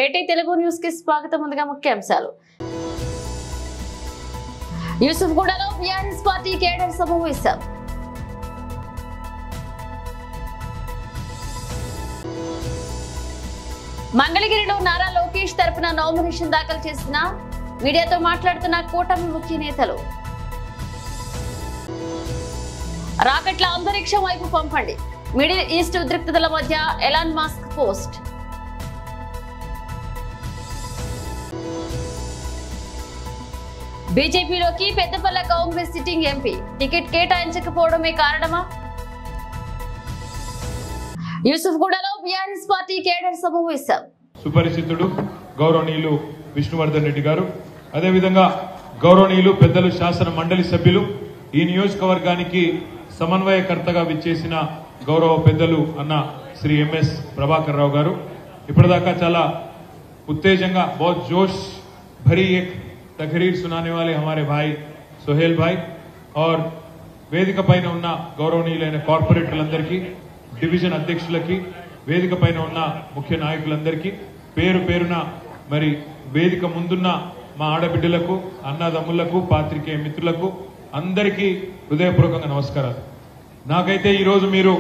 ఏటీ తెలుగు న్యూస్ కి స్వాగతం. ముందుగా ముఖ్యాంశాలు. యూసుఫ్గూడలో బీఆర్ఎస్ పార్టీ కేడర్ సమావేశం. మంగళగిరిలో నారా లోకేష్ తరపున నామినేషన్ దాఖలు చేసిన మీడియాతో మాట్లాడుతున్న కూటమి ముఖ్య నేతలు. రాకెట్ల అంతరిక్షం వైపు పంపండి, మిడిల్ ఈస్ట్ ఉద్రిక్తతల మధ్య ఎలాన్ మస్క్ పోస్ట్. బీజేపీలోకి Peddapalli Congress sitting MP ticket కేటాయించకపోవడమే కారణమా? యూసుఫ్గూడలో బీఆర్ఎస్ పార్టీ కేడర్ సమావేశం. సుపరిచితుడు గౌరవనీయులు విష్ణువర్ధన్ రెడ్డి గారు, అదేవిధంగా గౌరవనీయులు పెద్దలు శాసన మండలి సభ్యులు, ఈ నియోజకవర్గానికి సమన్వయకర్తగా విచ్చేసిన గౌరవ పెద్దలు అన్న శ్రీ ఎంఎస్ ప్రభాకర్ రావు గారు, ఇప్పటిదాకా చాలా उत्तेजंगा बहुत जोश भरी एक तकरीर सुनाने वाले हमारे भाई सोहेल भाई और వేదిక పైన ఉన్న గౌరవనీయులైన కార్పొరేటర్లందరికీ, డివిజన్ అధ్యక్షులకి, వేదిక పైన ఉన్న ముఖ్య నాయకులందరికీ పేరు పేరున మరి వేదిక ముందున్న మా ఆడబిడ్డలకు, అన్నదమ్ములకు, పాత్రికేయ మిత్రులకు అందరికీ హృదయపూర్వకంగా నమస్కారాలు. నాకైతే ఈరోజు మీరు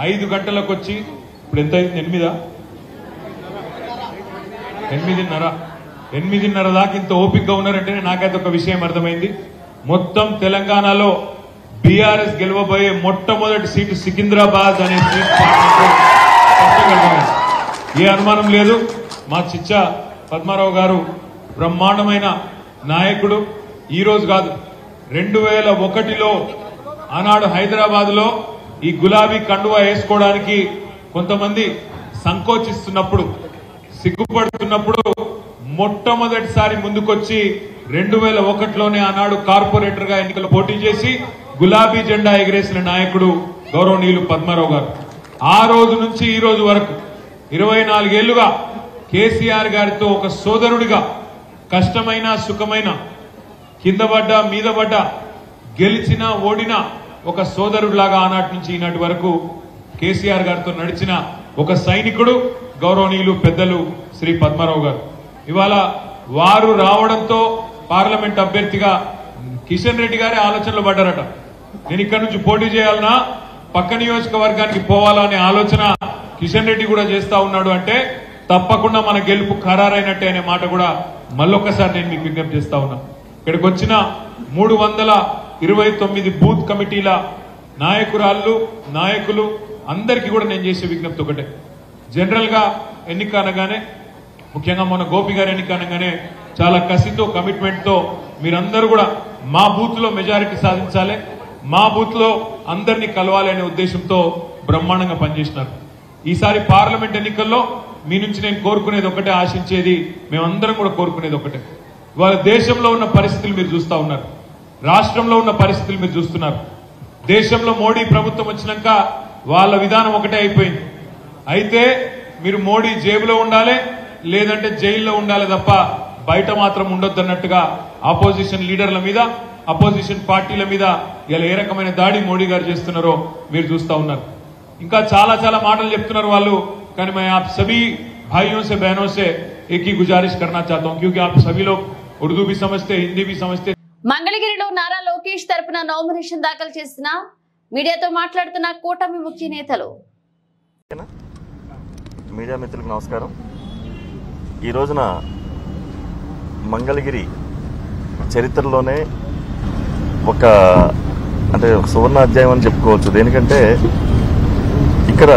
5 గంటలకు వచ్చి, ఇప్పుడు ఎంత అయింది? 8:30 దాకా ఇంత ఓపికగా ఉన్నారంటే నాకైతే ఒక విషయం అర్థమైంది. మొత్తం తెలంగాణలో బీఆర్ఎస్ గెలవబోయే మొట్టమొదటి సీటు సికింద్రాబాద్ అనే సీట్ ఏ అనుమానం లేదు. మా చిచ్చా పద్మారావు గారు బ్రహ్మాండమైన నాయకుడు. ఈ రోజు కాదు, 2001లో ఆనాడు హైదరాబాద్ లో ఈ గులాబీ కండువా వేసుకోవడానికి కొంతమంది సంకోచిస్తున్నప్పుడు, సిగ్గుపడుతున్నప్పుడు మొట్టమొదటిసారి ముందుకొచ్చి 2001లోనే ఆనాడు కార్పొరేటర్ గా ఎన్నికలు పోటీ చేసి గులాబీ జెండా ఎగిరేసిన నాయకుడు గౌరవనీయులు పద్మారావు గారు. ఆ రోజు నుంచి ఈ రోజు వరకు 24 ఏళ్లుగా కేసీఆర్ గారితో ఒక సోదరుడిగా, కష్టమైన సుఖమైన, కింద పడ్డా మీద పడ్డా, గెలిచినా ఓడినా ఒక సోదరుడిలాగా ఆనాటి నుంచి ఈనాటి వరకు కేసీఆర్ గారితో నడిచిన ఒక సైనికుడు గౌరవనీయులు పెద్దలు శ్రీ పద్మారావు గారు. ఇవాళ వారు రావడంతో పార్లమెంట్ అభ్యర్థిగా కిషన్ రెడ్డి గారే ఆలోచనలు పడ్డారట. నేను ఇక్కడ నుంచి పోటీ చేయాలన్నా, పక్క నియోజకవర్గానికి పోవాలా అనే ఆలోచన కిషన్ రెడ్డి కూడా చేస్తా ఉన్నాడు. అంటే తప్పకుండా మన గెలుపు ఖరారైనట్టే అనే మాట కూడా మళ్ళొక్కసారి నేను మీకు విజ్ఞప్తి చేస్తా ఉన్నా. ఇక్కడికి వచ్చిన 329 బూత్ కమిటీల నాయకురాళ్ళు, నాయకులు అందరికీ కూడా నేను చేసే విజ్ఞప్తి ఒకటే. జనరల్ గా ఎన్నిక అనగానే, ముఖ్యంగా మొన్న గోపి గారి ఎన్నిక అనగానే చాలా కసితో, కమిట్మెంట్ తో మీరందరూ కూడా మా బూత్ లో మెజారిటీ సాధించాలి, మా బూత్ లో అందరినీ కలవాలి అనే ఉద్దేశంతో బ్రహ్మాండంగా పనిచేసినారు. ఈసారి పార్లమెంట్ ఎన్నికల్లో మీ నుంచి నేను కోరుకునేది ఒకటే, ఆశించేది మేమందరం కూడా కోరుకునేది ఒకటే. ఇవాళ దేశంలో ఉన్న పరిస్థితులు మీరు చూస్తా ఉన్నారు, రాష్ట్రంలో ఉన్న పరిస్థితులు మీరు చూస్తున్నారు. దేశంలో మోడీ ప్రభుత్వం వచ్చినాక వాళ్ళ విధానం ఒకటే అయిపోయింది. అయితే మీరు మోడీ జేబులో ఉండాలి, లేదంటే జైల్లో ఉండాలి తప్ప బయట మాత్రం ఉండొద్దన్నట్టుగా ఆపోజిషన్ లీడర్ల మీద, అపోజిషన్ పార్టీల మీద ఇలా ఏ రకమైన దాడి మోడీ గారు చేస్తున్నారో మీరు చూస్తా ఉన్నారు. ఇంకా చాలా చాలా మాటలు చెప్తున్నారు వాళ్ళు. కానీ मैं आप सभी भाइयों से बहनों से एक ही गुजारिश करना चाहता हूं, क्योंकि आप सभी लोग उर्दू भी समझते, हिंदी भी समझते. మంగళగిరిలో నారా లోకేష్ తరపున నామినేషన్ దాఖలు చేసిన మీడియాతో మాట్లాడుతున్న కూటమి ముఖ్య నేతలు. మీడియా మిత్రులకు నమస్కారం. ఈ రోజున మంగళగిరి చరిత్రలోనే ఒక సువర్ణ అధ్యాయం అని చెప్పుకోవచ్చు. దేనికంటే ఇక్కడ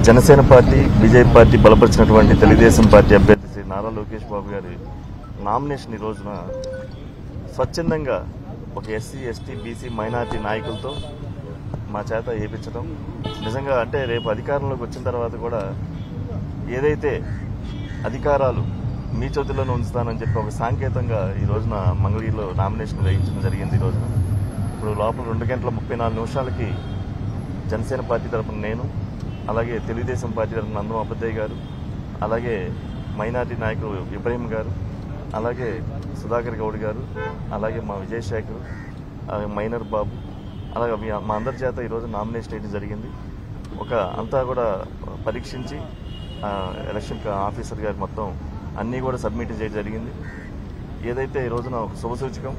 జనసేన పార్టీ, బీజేపీ పార్టీ బలపరిచినటువంటి తెలుగుదేశం పార్టీ అభ్యర్థి శ్రీ నారా లోకేష్ బాబు గారి నామినేషన్ ఈ రోజున స్వచ్ఛందంగా ఒక ఎస్సీ, ఎస్టీ, బీసీ, మైనార్టీ నాయకులతో మా చేత వేయించడం నిజంగా, అంటే రేపు అధికారంలోకి వచ్చిన తర్వాత కూడా ఏదైతే అధికారాలు మీ చేతుల్లోనే ఉంచుతానని చెప్పి ఒక సాంకేతంగా ఈ రోజున మంగళగిరిలో నామినేషన్ వేయించడం జరిగింది. ఈ రోజున ఇప్పుడు లోపల 2:34 జనసేన పార్టీ తరఫున నేను, అలాగే తెలుగుదేశం పార్టీ తరఫున నందం అబద్దయ్య గారు, అలాగే మైనార్టీ నాయకులు ఇబ్రహీం గారు, అలాగే సుధాకర్ గౌడ్ గారు, అలాగే మా విజయశేఖర్, మైనర్ బాబు, అలాగే మా అందరి చేత ఈరోజు నామినేషన్ వేయడం జరిగింది. ఒక అంతా కూడా పరీక్షించి ఎలక్షన్ ఆఫీసర్ గారు మొత్తం అన్నీ కూడా సబ్మిట్ చేయడం జరిగింది. ఏదైతే ఈ రోజున ఒక శుభసూచకం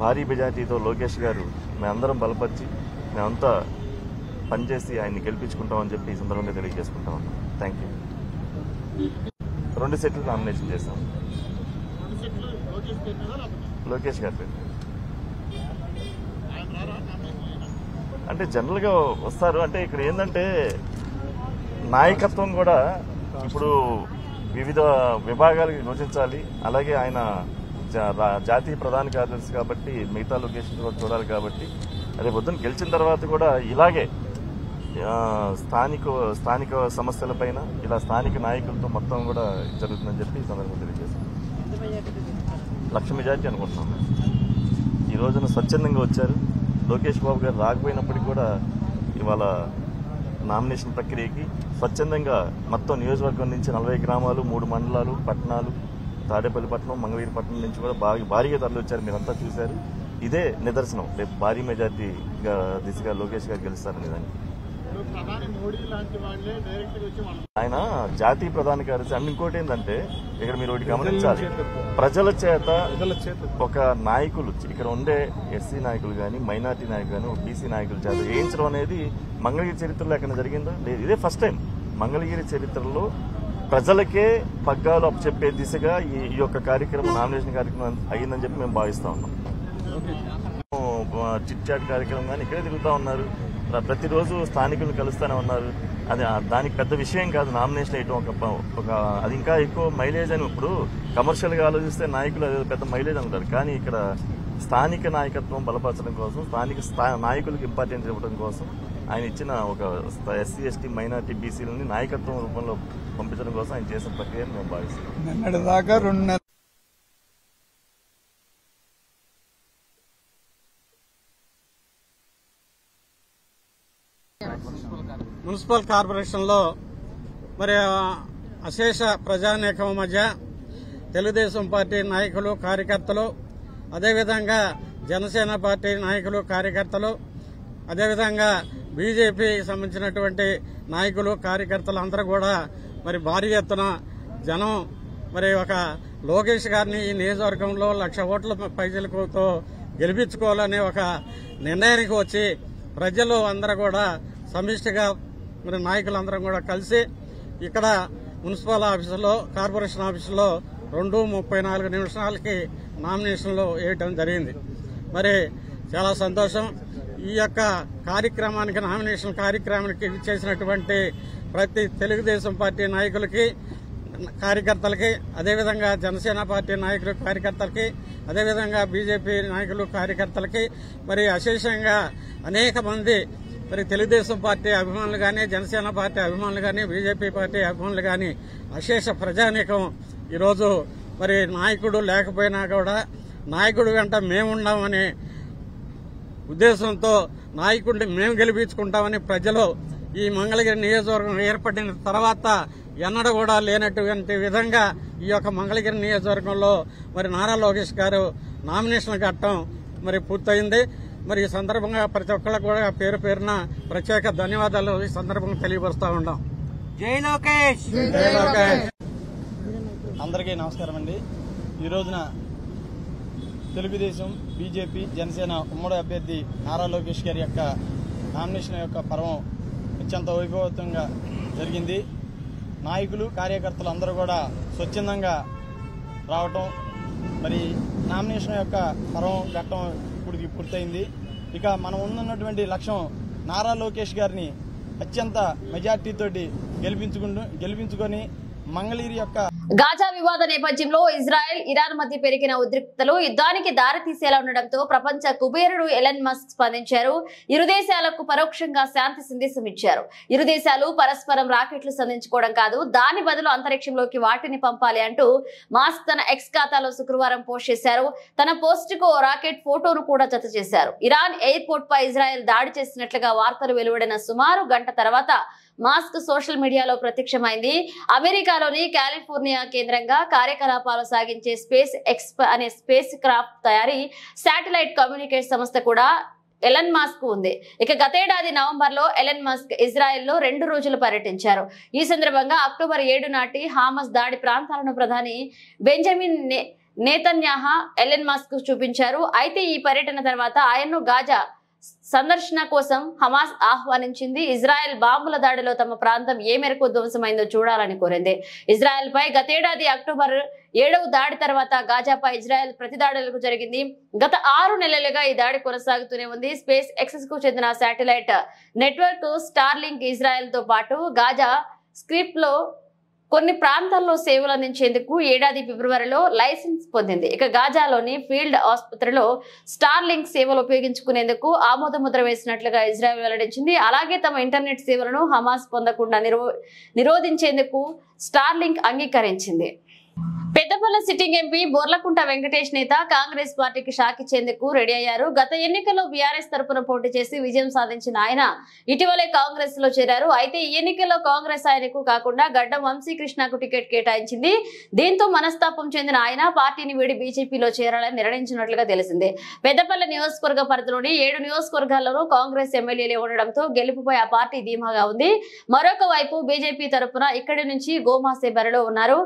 భారీ మెజార్టీతో లోకేష్ గారు మేమందరం బలపరిచి మేమంతా పనిచేసి ఆయన్ని గెలిపించుకుంటామని చెప్పి ఈ సందర్భంగా తెలియజేసుకుంటా ఉన్నాం. Thank you. 2 సెట్లు నామినేషన్ చేశాం. లోకేష్ గారి పేరు అంటే జనరల్గా వస్తారు. అంటే ఇక్కడ ఏంటంటే నాయకత్వం కూడా ఇప్పుడు వివిధ విభాగాలకు యోచించాలి. అలాగే ఆయన జాతీయ ప్రధాన కార్యదర్శి కాబట్టి మిగతా లొకేషన్ కూడా చూడాలి కాబట్టి అదే పొద్దున్న గెలిచిన తర్వాత కూడా ఇలాగే స్థానిక సమస్యలపైన ఇలా స్థానిక నాయకులతో మొత్తం కూడా జరుగుతుందని చెప్పి ఈ సందర్భంగా తెలియజేస్తాం. 1,00,000 మెజార్టీ అనుకుంటున్నాం. ఈ రోజున స్వచ్ఛందంగా వచ్చారు. లోకేష్ బాబు గారు రాకపోయినప్పటికీ కూడా ఇవాళ నామినేషన్ ప్రక్రియకి స్వచ్ఛందంగా మొత్తం నియోజకవర్గం నుంచి 40 గ్రామాలు, 3 మండలాలు, పట్టణాలు, తాడేపల్లిపట్నం, మంగళగిరిపట్నం నుంచి కూడా భారీగా తరలి వచ్చారు. మీరంతా చూశారు. ఇదే నిదర్శనం రేపు భారీ మెజార్టీగా దిశగా లోకేష్ గారు గెలుస్తారనే దానికి. ఆయన జాతీయ ప్రధాన కార్యదర్శి. అండ్ ఇంకోటి ఏంటంటే ఇక్కడ మీరు ఒకటి గమనించాలి, ప్రజల చేత ఒక నాయకులు ఇక్కడ ఉండే ఎస్సీ నాయకులు కానీ, మైనార్టీ నాయకులు కానీ, బీసీ నాయకుల చేత వేయించడం అనేది మంగళగిరి చరిత్రలో ఎక్కడ జరిగిందో లేదు. ఇదే ఫస్ట్ టైం మంగళగిరి చరిత్రలో ప్రజలకే పగ్గాలు అప్పచెప్పే దిశగా ఈ యొక్క కార్యక్రమం, నామినేషన్ కార్యక్రమం అయ్యిందని చెప్పి మేము భావిస్తా ఉన్నాం. చిట్ చాట్ కార్యక్రమం కానీ ఇక్కడే తిరుగుతూ ఉన్నారు. ప్రతిరోజు స్థానికులను కలుస్తూనే ఉన్నారు. అది దానికి పెద్ద విషయం కాదు నామినేషన్ వేయటం. ఒక అది ఇంకా ఎక్కువ మైలేజ్ అని ఇప్పుడు కమర్షియల్గా ఆలోచిస్తే నాయకులు అది పెద్ద మైలేజ్ అంటారు. కానీ ఇక్కడ స్థానిక నాయకత్వం బలపరచడం కోసం, స్థానిక నాయకులకు ఇంపార్టెన్స్ ఇవ్వడం కోసం ఆయన ఇచ్చిన ఒక ఎస్సీ, ఎస్టీ, మైనార్టీ, బీసీలని నాయకత్వం రూపంలో పంపించడం కోసం ఆయన చేసిన ప్రక్రియను మేము భావిస్తున్నాం. మున్సిపల్ కార్పొరేషన్లో మరి అశేష ప్రజానీకం మధ్య తెలుగుదేశం పార్టీ నాయకులు, కార్యకర్తలు, అదేవిధంగా జనసేన పార్టీ నాయకులు, కార్యకర్తలు, అదేవిధంగా బీజేపీకి సంబంధించినటువంటి నాయకులు, కార్యకర్తలు అందరూ కూడా మరి భారీ ఎత్తున జనం మరి ఒక లోకేష్ గారిని ఈ నియోజకవర్గంలో 1,00,000 ఓట్ల పైసలతో గెలిపించుకోవాలనే ఒక నిర్ణయానికి వచ్చి ప్రజలు అందరూ కూడా సమిష్టిగా మరి నాయకులందరం కూడా కలిసి ఇక్కడ మున్సిపల్ ఆఫీసులో, కార్పొరేషన్ ఆఫీసులో 2:34 నామినేషన్లు వేయటం జరిగింది. మరి చాలా సంతోషం. ఈ యొక్క కార్యక్రమానికి, నామినేషన్ కార్యక్రమానికి చేసినటువంటి ప్రతి తెలుగుదేశం పార్టీ నాయకులకి, కార్యకర్తలకి, అదేవిధంగా జనసేన పార్టీ నాయకులు, కార్యకర్తలకి, అదేవిధంగా బీజేపీ నాయకులు, కార్యకర్తలకి, మరి అశేషంగా అనేక మంది మరి తెలుగుదేశం పార్టీ అభిమానులు కానీ, జనసేన పార్టీ అభిమానులు కానీ, బీజేపీ పార్టీ అభిమానులు కానీ అశేష ప్రజానీకం ఈరోజు మరి నాయకుడు లేకపోయినా కూడా నాయకుడు వెంట మేమున్నామనే ఉద్దేశంతో నాయకుడిని మేము గెలిపించుకుంటామని ప్రజలు ఈ మంగళగిరి నియోజకవర్గం ఏర్పడిన తర్వాత ఎన్నడూ కూడా లేనటువంటి విధంగా ఈ యొక్క మంగళగిరి నియోజకవర్గంలో మరి నారా లోకేష్ గారు నామినేషన్ కట్టడం మరి పూర్తయింది. మరి ఈ సందర్భంగా ప్రతి ఒక్కళ్ళకు కూడా పేరు పేరున ప్రత్యేక ధన్యవాదాలు ఈ సందర్భంగా తెలియపరుస్తా ఉన్నాం. జై లోకేష్. జై లోకేష్. అందరికీ నమస్కారం అండి. ఈ రోజున తెలుగుదేశం, బీజేపీ, జనసేన ఉమ్మడి అభ్యర్థి నారా లోకేష్ గారి యొక్క నామినేషన్ యొక్క పర్వం అత్యంత వైభవంతంగా జరిగింది. నాయకులు, కార్యకర్తలు అందరూ కూడా స్వచ్ఛందంగా రావటం, మరి నామినేషన్ యొక్క పర్వం ఘట్టం ఇప్పటికి పూర్తయింది. ఇక మనం ఉన్నటువంటి లక్ష్యం నారా లోకేష్ గారిని అత్యంత మెజార్టీతోటి గెలిపించుకొని మంగళగిరి యొక్క గాజా వివాద నేపథ్యంలో ఇజ్రాయెల్, ఇరాన్ మధ్య పెరిగిన ఉద్రిక్తతలు యుద్ధానికి దారి తీసేలా ఉండడంతో ప్రపంచ కుబేరుడు ఎలన్ మస్క్ స్పందించారు. ఇరు దేశాలకు పరోక్షంగా శాంతి సందేశం ఇచ్చారు. ఇరు దేశాలు పరస్పరం రాకెట్లు సంధించుకోవడం కాదు, దాని బదులు అంతరిక్షంలోకి వాటిని పంపాలి అంటూ మాస్క్ తన ఎక్స్ ఖాతాలో శుక్రవారం పోస్ట్ చేశారు. తన పోస్ట్ కు రాకెట్ ఫోటోను కూడా జత చేశారు. ఇరాన్ ఎయిర్పోర్ట్ పై ఇజ్రాయెల్ దాడి చేసినట్లుగా వార్తలు వెలువడిన సుమారు గంట తర్వాత మాస్క్ సోషల్ మీడియాలో ప్రత్యక్షమైంది. అమెరికాలోని కాలిఫోర్నియా కేంద్రంగా కార్యకలాపాలు సాగించే స్పేస్ ఎక్స్ అనే స్పేస్ క్రాఫ్ట్ తయారీ శాటిలైట్ కమ్యూనికేట్ సంస్థ కూడా ఎలన్ మస్క్ ఉంది. ఇక గతేడాది నవంబర్లో ఎలన్ మస్క్ ఇజ్రాయెల్లో 2 రోజులు పర్యటించారు. ఈ సందర్భంగా అక్టోబర్ 7 నాటి హామస్ దాడి ప్రాంతాలను ప్రధాని బెంజమిన్ నేతన్యాహు ఎలన్ మస్క్ చూపించారు. అయితే ఈ పర్యటన తర్వాత ఆయన్ను గాజా సందర్శన కోసం హమాస్ ఆహ్వానించింది. ఇజ్రాయెల్ బాంబుల దాడిలో తమ ప్రాంతం ఏ మేరకు ధ్వంసమైందో చూడాలని కోరింది. ఇజ్రాయెల్ పై గతేడాది అక్టోబర్ 7వ దాడి తర్వాత గాజాపై ఇజ్రాయెల్ ప్రతి దాడులకు జరిగింది. గత 6 నెలలుగా ఈ దాడి కొనసాగుతూనే ఉంది. స్పేస్ ఎక్స్ కు చెందిన శాటిలైట్ నెట్వర్క్ స్టార్లింక్ ఇజ్రాయెల్ తో పాటు గాజా స్క్రిప్ట్ లో కొన్ని ప్రాంతాల్లో సేవలు అందించేందుకు ఏడాది ఫిబ్రవరిలో లైసెన్స్ పొందింది. ఇక గాజాలోని ఫీల్డ్ ఆసుపత్రిలో స్టార్లింక్ సేవలు ఉపయోగించుకునేందుకు ఆమోద ముద్ర వేసినట్లుగా ఇజ్రాయెల్ వెల్లడించింది. అలాగే తమ ఇంటర్నెట్ సేవలను హమాస్ పొందకుండా నిరోధించేందుకు స్టార్లింక్ అంగీకరించింది. పెద్దపల్లి సిట్టింగ్ ఎంపీ బోర్లకుంట వెంకటేష్ నేత కాంగ్రెస్ పార్టీకి షాక్ ఇచ్చేందుకు రెడీ అయ్యారు. గత ఎన్నికల్లో బీఆర్ఎస్ తరపున పోటీ చేసి విజయం సాధించిన ఆయన ఇటీవలే కాంగ్రెస్ లో చేరారు. అయితే ఈ ఎన్నికల్లో కాంగ్రెస్ ఆయనకు కాకుండా గడ్డం వంశీకృష్ణకు టికెట్ కేటాయించింది. దీంతో మనస్తాపం చెందిన ఆయన పార్టీని వీడి బీజేపీలో చేరాలని నిర్ణయించినట్లుగా తెలిసింది. పెద్దపల్లి నియోజకవర్గ పరిధిలోని 7 నియోజకవర్గాల్లోనూ కాంగ్రెస్ ఎమ్మెల్యేలే ఉండడంతో గెలుపుపై ఆ పార్టీ ధీమాగా ఉంది. మరొక వైపు బీజేపీ తరపున ఇక్కడి నుంచి గోమాసే బరిలో ఉన్నారు.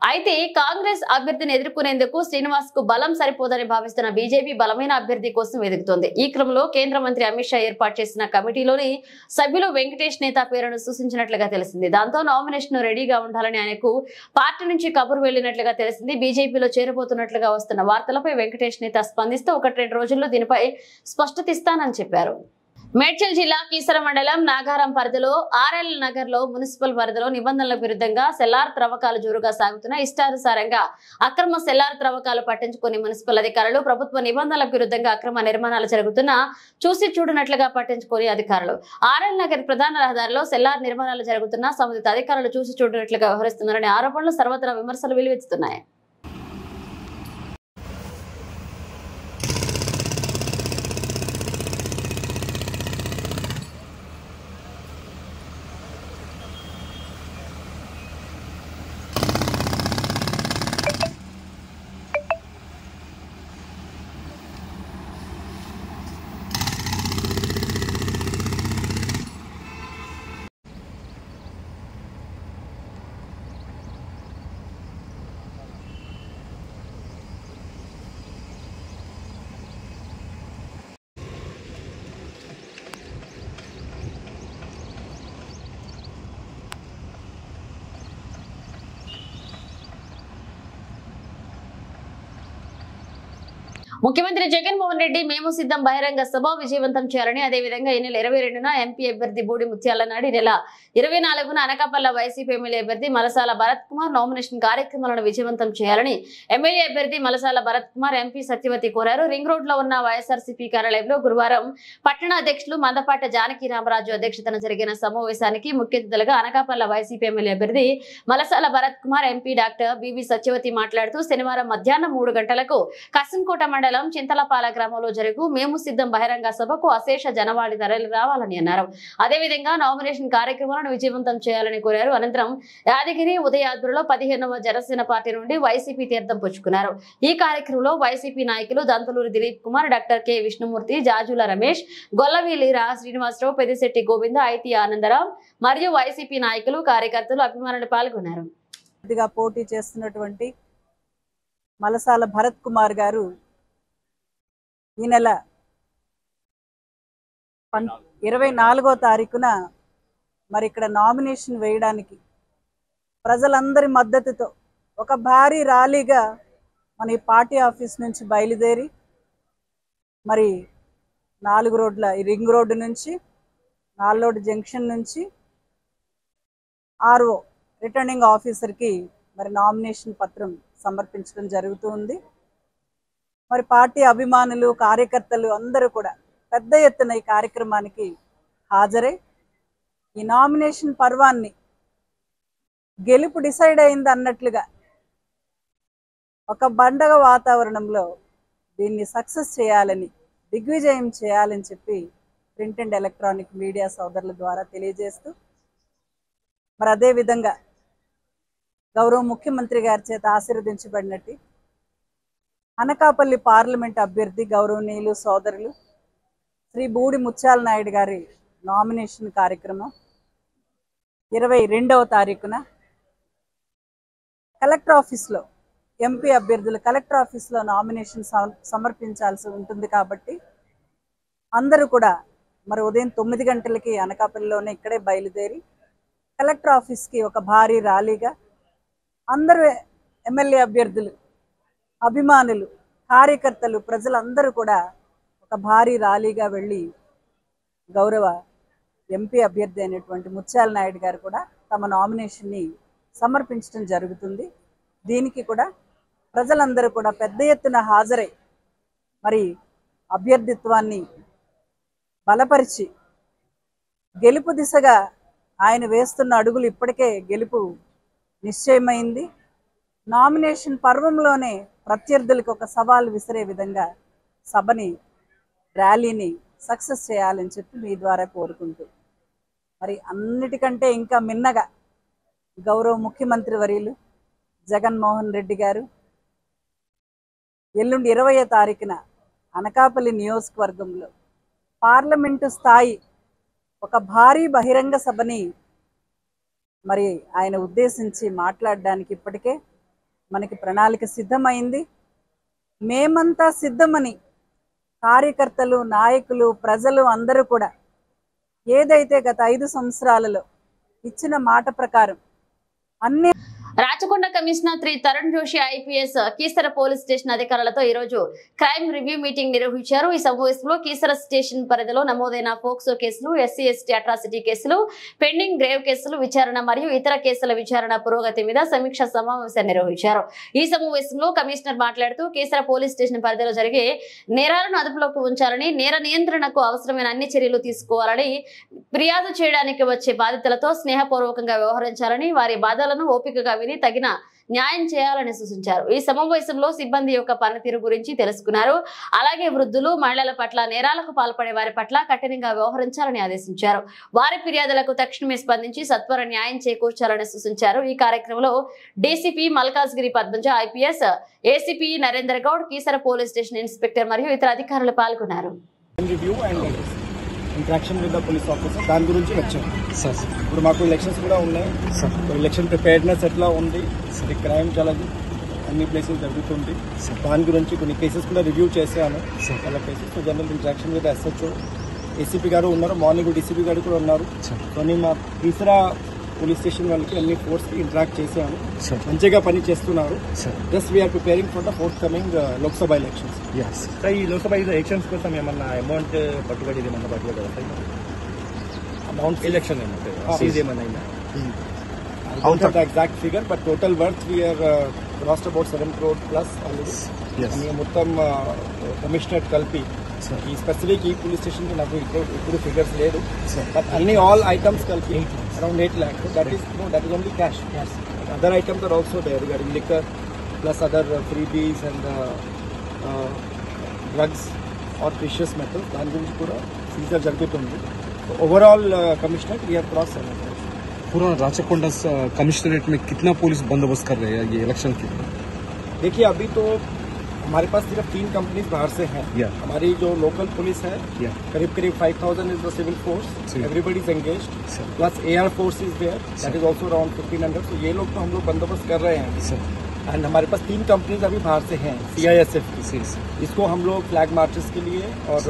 అయితే కాంగ్రెస్ అభ్యర్థిని ఎదుర్కొనేందుకు శ్రీనివాస్ కు బలం సరిపోదని భావిస్తున్న బీజేపీ బలమైన అభ్యర్థి కోసం వెతుకుతోంది. ఈ క్రమంలో కేంద్ర మంత్రి అమిత్ షా ఏర్పాటు చేసిన కమిటీలోని సభ్యులు వెంకటేష్ నేత పేరును సూచించినట్లుగా తెలిసింది. దాంతో నామినేషన్ రెడీగా ఉండాలని ఆయనకు పార్టీ నుంచి కబురు వెళ్లినట్లుగా తెలిసింది. బీజేపీలో చేరబోతున్నట్లుగా వస్తున్న వార్తలపై వెంకటేష్ నేత స్పందిస్తూ 1-2 రోజుల్లో దీనిపై స్పష్టత ఇస్తానని చెప్పారు. మేడ్చల్ జిల్లా కీసర మండలం నాగారం పరిధిలో ఆర్ఎల్ నగర్ లో మున్సిపల్ పరిధిలో నిబంధనలకు విరుద్ధంగా సెల్లార్ త్రవ్వకాలు జోరుగా సాగుతున్న ఇష్టానుసారంగా అక్రమ సెల్లార్ త్రవ్వకాలు పట్టించుకుని మున్సిపల్ అధికారులు ప్రభుత్వ నిబంధనలకు విరుద్ధంగా అక్రమ నిర్మాణాలు జరుగుతున్నా చూసి చూడనట్లుగా పట్టించుకుని అధికారులు ఆర్ఎల్ నగర్ ప్రధాన రహదారిలో సెల్లార్ నిర్మాణాలు జరుగుతున్నా సంబంధిత అధికారులు చూసి చూడనట్లుగా వ్యవహరిస్తున్నారనే ఆరోపణలు సర్వత్రా విమర్శలు వెల్లువెత్తుతున్నాయి. ముఖ్యమంత్రి జగన్మోహన్ రెడ్డి మేము సిద్ధం బహిరంగ సభ విజయవంతం చేయాలని, అదేవిధంగా ఈ నెల 22న ఎంపీ అభ్యర్థి బూడి ముత్యాల నాయుడు, నెల 24న అనకాపల్లి వైసీపీ ఎమ్మెల్యే అభ్యర్థి మలసాల భరత్ కుమార్ నామినేషన్ కార్యక్రమాలను విజయవంతం చేయాలని ఎమ్మెల్యే అభ్యర్థి మలసాల భరత్ కుమార్, ఎంపీ సత్యవతి కోరారు. రింగ్ రోడ్ లో ఉన్న వైఎస్ఆర్సీపీ కార్యాలయంలో గురువారం పట్టణ అధ్యక్షులు మందపాటి జానకి రామరాజు అధ్యక్షతన జరిగిన సమావేశానికి ముఖ్య అతిథులుగా అనకాపల్లి వైసీపీ ఎమ్మెల్యే అభ్యర్థి మలసాల భరత్ కుమార్, ఎంపీ డాక్టర్ బివి సత్యవతి మాట్లాడుతూ శనివారం మధ్యాహ్నం 3 గంటలకు కసింకోట మండలం చింతలపాల గ్రామంలో జరుగు మేము సిద్ధం బహిరంగ సభకు అశేష జనవాళి తరలి రావాలని అన్నారు. అదేవిధంగా నామినేషన్ కార్యక్రమాలను విజయవంతం చేయాలని కోరారు. అనంతరం యాదగిరి ఉదయాద్రిలో 15వ జనసేన పార్టీ నుండి వైసీపీ తీర్థం పుచ్చుకున్నారు. ఈ కార్యక్రమంలో వైసీపీ నాయకులు Dantaluri Dilip Kumar, doctor K Vishnumurthy, Jajula Ramesh, Gollaveeli Srinivasarao, Peddisetti Govinda, IT Anandarao మరియు వైసీపీ నాయకులు, కార్యకర్తలు, అభిమానులు పాల్గొన్నారు. పోటీ చేస్తున్నటువంటి మలసాల భరత్ కుమార్ గారు ఈ నెల 24వ తారీఖున మరి ఇక్కడ నామినేషన్ వేయడానికి ప్రజలందరి మద్దతుతో ఒక భారీ ర్యాలీగా మన ఈ పార్టీ ఆఫీస్ నుంచి బయలుదేరి మరి 4 రోడ్ల రింగ్ రోడ్డు నుంచి నాల్లోడ్ జంక్షన్ నుంచి ఆర్ఓ రిటర్నింగ్ ఆఫీసర్కి మరి నామినేషన్ పత్రం సమర్పించడం జరుగుతుంది. మరి పార్టీ అభిమానులు, కార్యకర్తలు అందరూ కూడా పెద్ద ఎత్తున ఈ కార్యక్రమానికి హాజరై ఈ నామినేషన్ పర్వాన్ని గెలుపు డిసైడ్ అయింది అన్నట్లుగా ఒక పండగ వాతావరణంలో దీన్ని సక్సెస్ చేయాలని, దిగ్విజయం చేయాలని చెప్పి ప్రింట్ అండ్ ఎలక్ట్రానిక్ మీడియా సోదరుల ద్వారా తెలియజేస్తూ మరి అదేవిధంగా గౌరవ ముఖ్యమంత్రి గారి చేత ఆశీర్వదించబడినట్టు అనకాపల్లి పార్లమెంట్ అభ్యర్థి గౌరవనీయులు సోదరులు శ్రీ బూడి ముత్యాల నాయుడు గారి నామినేషన్ కార్యక్రమం 22వ తారీఖున కలెక్టర్ ఆఫీస్లో ఎంపీ అభ్యర్థులు కలెక్టర్ ఆఫీస్లో నామినేషన్ సమర్పించాల్సి ఉంటుంది కాబట్టి అందరూ కూడా మరి ఉదయం 9 గంటలకి అనకాపల్లిలోనే ఇక్కడే బయలుదేరి కలెక్టర్ ఆఫీస్కి ఒక భారీ ర్యాలీగా అందరూ ఎమ్మెల్యే అభ్యర్థులు అభిమానులు కార్యకర్తలు ప్రజలందరూ కూడా ఒక భారీ ర్యాలీగా వెళ్ళి గౌరవ ఎంపీ అభ్యర్థి అయినటువంటి ముత్యాల నాయుడు గారు కూడా తమ నామినేషన్ని సమర్పించడం జరుగుతుంది. దీనికి కూడా ప్రజలందరూ కూడా పెద్ద ఎత్తున హాజరై మరి అభ్యర్థిత్వాన్ని బలపరిచి గెలుపు దిశగా ఆయన వేస్తున్న అడుగులు ఇప్పటికే గెలుపు నిశ్చయమైంది. నామినేషన్ పర్వంలోనే ప్రత్యర్థులకు ఒక సవాల్ విసిరే విధంగా సభని ర్యాలీని సక్సెస్ చేయాలని చెప్పి మీ ద్వారా కోరుకుంటూ మరి అన్నిటికంటే ఇంకా మిన్నగా గౌరవ ముఖ్యమంత్రి వర్యులు జగన్మోహన్ రెడ్డి గారు ఎల్లుండి 20వ తారీఖున అనకాపల్లి నియోజకవర్గంలో పార్లమెంటు స్థాయి ఒక భారీ బహిరంగ సభని మరి ఆయన ఉద్దేశించి మాట్లాడడానికి ఇప్పటికే మనకి ప్రణాళిక సిద్ధమైంది. మేమంతా సిద్ధమని కార్యకర్తలు నాయకులు ప్రజలు అందరూ కూడా ఏదైతే గత 5 సంవత్సరాలలో ఇచ్చిన మాట ప్రకారం అన్ని Rachakonda commissioner Shri Tarun Joshi IPS Keesara police station అధికారులతో ఈ రోజు క్రైమ్ రివ్యూ మీటింగ్ నిర్వహించారు. ఈ సమావేశంలో కీసర స్టేషన్ పరిధిలో నమోదైన పోక్సో కేసులు, ఎస్సీ ఎస్టీ అట్రాసిటీ కేసులు, పెండింగ్ గ్రేవ్ కేసులు విచారణ మరియు ఇతర కేసుల విచారణ పురోగతి మీద సమీక్ష సమావేశం నిర్వహించారు. ఈ సమావేశంలో కమిషనర్ మాట్లాడుతూ కీసర పోలీస్ స్టేషన్ పరిధిలో జరిగే నేరాలను అదుపులోకి ఉంచాలని, నేర నియంత్రణకు అవసరమైన అన్ని చర్యలు తీసుకోవాలని, ఫిర్యాదు చేయడానికి వచ్చే బాధితులతో స్నేహపూర్వకంగా వ్యవహరించాలని, వారి బాధలను ఓపికగా విని తగిన న్యాయం చేయాలని సూచించారు. ఈ సమావేశంలో సిబ్బంది యొక్క పనితీరు గురించి తెలుసుకున్నారు. అలాగే వృద్ధులు, మహిళల పట్ల నేరాలకు పాల్పడే వారి పట్ల కఠినంగా వ్యవహరించాలని ఆదేశించారు. వారి ఫిర్యాదులకు తక్షణమే స్పందించి సత్వర న్యాయం చేకూర్చాలని సూచించారు. ఈ కార్యక్రమంలో DCP Malkajgiri Padmaja IPS, ACP Narender Goud, Keesara police station inspector మరియు ఇతర అధికారులు పాల్గొన్నారు. Interaction with the police officer దాని గురించి వచ్చాం సార్. ఇప్పుడు మాకు ఎలక్షన్స్ కూడా ఉన్నాయి సార్. ఎలక్షన్ ప్రిపేర్డ్నెస్ ఎట్లా ఉంది, క్రైమ్ చాలా అన్ని ప్లేసెస్ జరుగుతుంది. దాని గురించి కొన్ని కేసెస్ కూడా రివ్యూ చేశాను చాలా cases. General interaction with SHO, ACP గారు ఉన్నారు, మార్నింగ్ డీసీపీ గారు కూడా ఉన్నారు. కొన్ని మా తీసరా పోలీస్ స్టేషన్ వాళ్ళకి అన్ని ఫోర్స్కి ఇంటరాక్ట్ చేశాను. మంచిగా పని చేస్తున్నారు. Just we're preparing for the forthcoming Lok Sabha elections. ఈ లోక్సభ ఎలక్షన్స్ కోసం ఏమన్నా అమౌంట్ పట్టుబడి ఏమన్నా పట్టుబడి అమౌంట్ ఎలక్షన్ ఏమన్నా out of the exact figure, but total worth we are crossed about 7 crore plus already. మొత్తం కమిషనర్ కలిపి ఈ స్పెసిఫిక్ ఈ పోలీస్ స్టేషన్ కి నాకు ఇప్పుడు ఫిగర్స్ లేదు, బట్ అన్ని ఆల్ ఐటమ్స్ కలిపి around 8 lakhs. That is only cash. Other items are also there regarding liquor plus other freebies and drugs or precious metals. దాని గురించి కూడా సీజర్ జరుగుతుంది. Overall commissioner we have crossed 7 crore. पूरा Rachakonda commissionerate में कितना police बंदोबस्त कर रहे हैं ये इलेक्शन के? देखिए अभी तो हमारे पास सिर्फ 3 कंपनीज बाहर से हैं. हमारी जो लोकल पुलिस है करीब 5000 is the civil force. Everybody is engaged. Plus air force is there, that is also around 1500. तो ये लोग तो हम लोग बंदोबस्त कर रहे हैं. एंड हमारे पास 3 कंपनीज अभी बाहर से हैं CISF की. इसको हम लोग फ्लैग मार्चेस के लिए और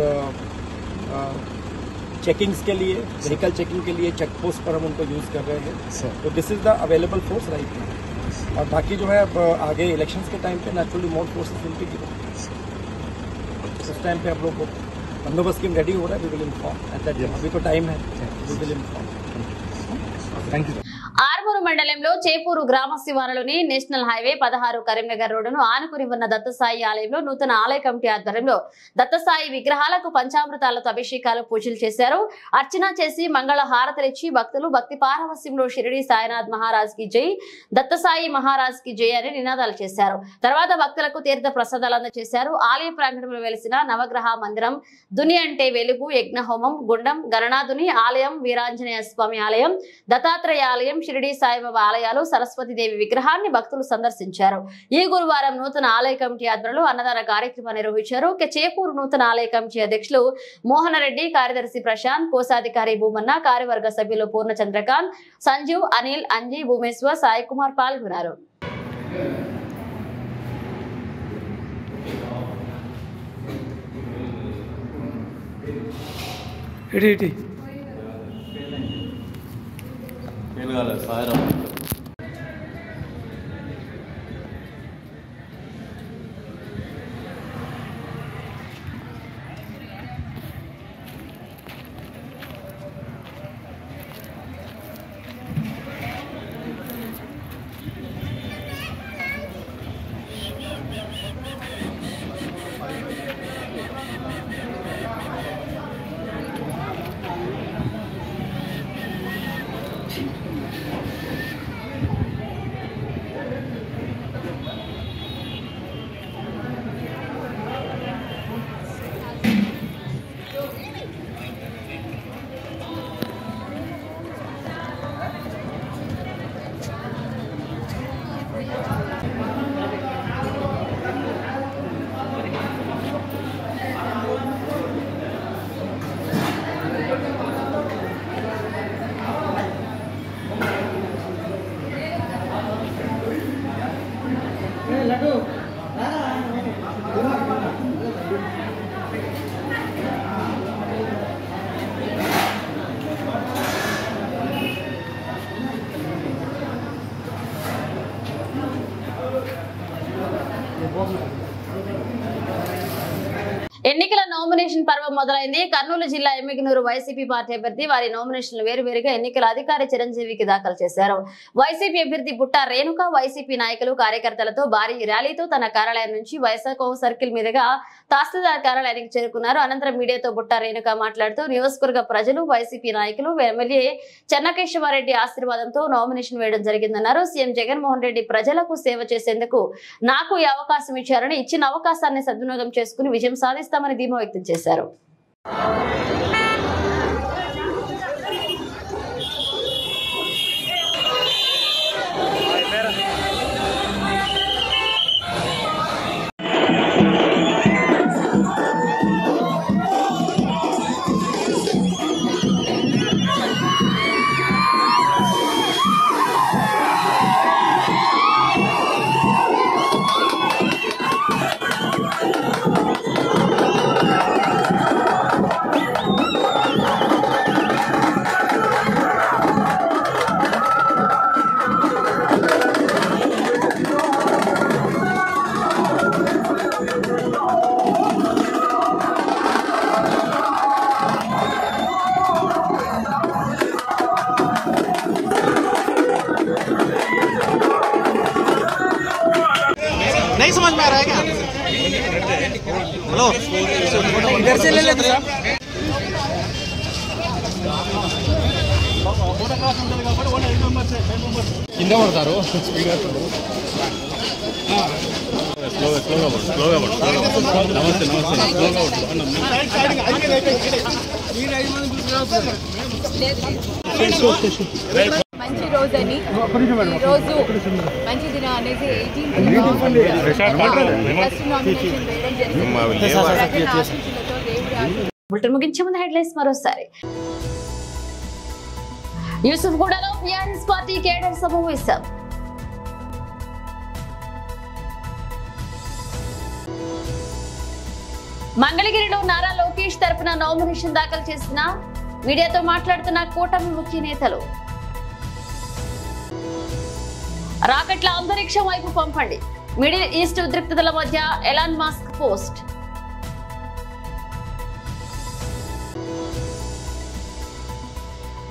चेकिंग्स के लिए, व्हीकल चेकिंग के लिए चेक पोस्ट पर हम उनको यूज कर रहे हैं. तो this is the available force right now. और बाकी जो है अब आगे इलेक्शंस के टाइम पे naturally more forces will be given. उस टाइम पे हम लोग को बंदोबस्त की रेडी हो रहा है. We will inform at that time. अभी तो टाइम है, we will inform. Thank you. Armur మండలంలో చేపూరు గ్రామ శివారులోని నేషనల్ హైవే 16 కరీంనగర్ రోడ్డును ఆనుకుని ఉన్న దత్తసాయి ఆలయంలో నూతన ఆలయ కమిటీ ఆధ్వర్యంలో దత్తసాయి విగ్రహాలకు పంచామృతాలతో అభిషేకాలు పూజలు చేశారు. అర్చన చేసి మంగళ హారతలిచ్చి భక్తులు భక్తి పారవస్యంలో షిరిడి సాయినాథ్ మహారాజ్ కి జై, దత్తసాయి మహారాజ్ కి జై అని నినాదాలు చేశారు. తర్వాత భక్తులకు తీర్థ ప్రసాదాలు అందజేశారు. ఆలయ ప్రాంగణంలో వెలిసిన నవగ్రహ మందిరం, దుని అంటే వెలుగు, యజ్ఞ హోమం, గుండం, గణనాథుని ఆలయం, వీరాంజనేయ స్వామి ఆలయం, దత్తాత్రేయ ఆలయం, షిరిడి సాయిబాబా సాయిబాబా ఆలయాలు సరస్వతీదేవి విగ్రహాన్ని భక్తులు సందర్శించారు. ఈ గురువారం నూతన ఆలయ కమిటీ ఆధ్వర్యంలో అన్నదాన కార్యక్రమం నిర్వహించారు. చేకూరు నూతన ఆలయ కమిటీ అధ్యక్షులు మోహన రెడ్డి, కార్యదర్శి ప్రశాంత్, కోశాధికారి భూమన్న, కార్యవర్గ సభ్యులు పూర్ణ చంద్రకాంత్, సంజీవ్, అనిల్, అంజీ, భూమేశ్వర్, సాయి కుమార్ పాల్గొన్నారు. ఎన్నికల నామినేషన్ పర్వం మొదలైంది. కర్నూలు జిల్లా ఎమ్మిగనూరు వైసీపీ పార్టీ అభ్యర్థి వారి నామినేషన్లు వేరువేరుగా ఎన్నికల అధికారి చిరంజీవికి దాఖలు చేశారు. వైసీపీ అభ్యర్థి బుట్టా రేణుక వైసీపీ నాయకులు కార్యకర్తలతో భారీ ర్యాలీతో తన కార్యాలయం నుంచి వైశాఖ సర్కిల్ మీదుగా తహసీల్దార్ కార్యాలయానికి చేరుకున్నారు. అనంతరం మీడియాతో బుట్టా రేణుక మాట్లాడుతూ నియోజకవర్గ ప్రజలు, వైసీపీ నాయకులు, ఎమ్మెల్యే చెన్నకేశవారెడ్డి ఆశీర్వాదంతో నామినేషన్ వేయడం జరిగిందన్నారు. సీఎం జగన్మోహన్ రెడ్డి ప్రజలకు సేవ చేసేందుకు నాకు ఈ అవకాశం ఇచ్చారని, ఇచ్చిన అవకాశాన్ని సద్వినియోగం చేసుకుని విజయం సాధిస్తామని ధీమా వ్యక్తం చేశారు. नहीं समझ में आ रहा है क्या? हेलो इधर से ले लेते हैं కింద పడతారు మంచి రోజు అని ఈరోజు మంచి దినం అనేసి 18 ముగించే ముందు హెడ్లైన్స్ మరోసారి. యూసుఫ్గూడలో టీఆర్ఎస్ పార్టీ కేడర్ సమావేశం. మంగళగిరిలో నారా లోకేష్ తరపున నామినేషన్ దాఖలు చేసిన మీడియాతో మాట్లాడుతున్న కూటమి ముఖ్య నేతలు. రాకెట్ల అంతరిక్షం వైపు పంపండి, మిడిల్ ఈస్ట్ ఉద్రిక్తతల మధ్య ఎలాన్ మస్క్ పోస్ట్.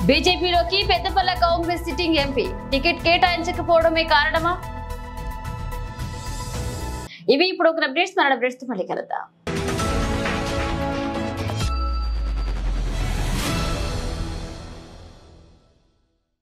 బీజేపీలోకి Peddapalli Congress sitting MP ticket కేటాయించకపోవడమే కారణమా? ఇవి ఇప్పుడు ఒక అప్డేట్స్. మన అప్డేట్స్ తో మళ్ళీ కలుద్దాం.